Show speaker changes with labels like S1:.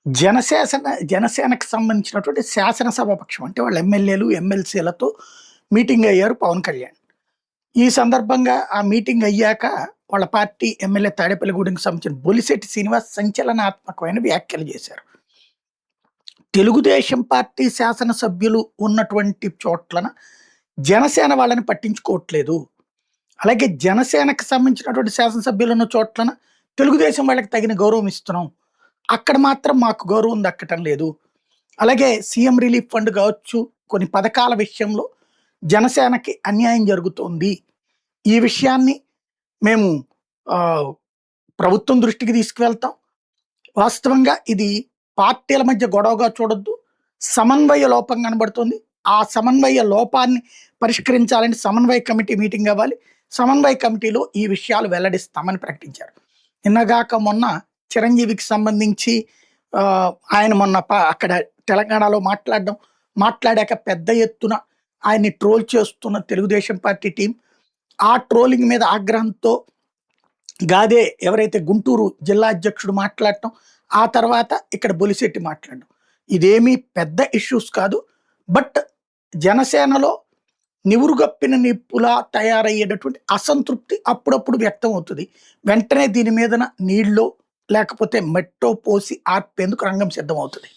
S1: జనసేనకు సంబంధించినటువంటి శాసనసభాపక్షం అంటే వాళ్ళ ఎమ్మెల్యేలు, ఎమ్మెల్సీలతో మీటింగ్ అయ్యారు పవన్ కళ్యాణ్. ఈ సందర్భంగా ఆ మీటింగ్ అయ్యాక వాళ్ళ పార్టీ ఎమ్మెల్యే తాడేపల్లిగూడెంకి సంబంధించిన బొలిశెట్టి శ్రీనివాస్ సంచలనాత్మకమైన వ్యాఖ్యలు చేశారు. తెలుగుదేశం పార్టీ శాసనసభ్యులు ఉన్నటువంటి చోట్లన జనసేన వాళ్ళని పట్టించుకోవట్లేదు. అలాగే జనసేనకు సంబంధించినటువంటి శాసనసభ్యులు ఉన్న చోట్లన తెలుగుదేశం వాళ్ళకి తగిన గౌరవం ఇస్తున్నాం. అక్కడ మాత్రం మాకు గౌరవం దక్కటం లేదు. అలాగే సీఎం రిలీఫ్ ఫండ్ కావచ్చు, కొన్ని పథకాల విషయంలో జనసేనకి అన్యాయం జరుగుతోంది. ఈ విషయాన్ని మేము ప్రభుత్వం దృష్టికి తీసుకువెళ్తాం. వాస్తవంగా ఇది పార్టీల మధ్య గొడవగా చూడొద్దు. సమన్వయ లోపం కనబడుతుంది. ఆ సమన్వయ లోపాన్ని పరిష్కరించాలని సమన్వయ కమిటీ మీటింగ్ అవ్వాలి. సమన్వయ కమిటీలో ఈ విషయాలు వెల్లడిస్తామని ప్రకటించారు. నిన్నగాక మొన్న చిరంజీవికి సంబంధించి ఆయన మొన్న అక్కడ తెలంగాణలో మాట్లాడాక పెద్ద ఎత్తున ఆయన్ని ట్రోల్ చేస్తున్న తెలుగుదేశం పార్టీ టీం ఆ ట్రోలింగ్ మీద ఆగ్రహంతో గాదే ఎవరైతే గుంటూరు జిల్లా అధ్యక్షుడు మాట్లాడటం, ఆ తర్వాత ఇక్కడ బొలిశెట్టి మాట్లాడడం, ఇదేమీ పెద్ద ఇష్యూస్ కాదు. బట్ జనసేనలో నివురుగప్పిన నిప్పులా తయారయ్యేటటువంటి అసంతృప్తి అప్పుడప్పుడు వ్యక్తం అవుతుంది. వెంటనే దీని మీదన నీళ్ళో లేకపోతే మెట్టో పోసి ఆర్పేందుకు రంగం సిద్ధమవుతుంది.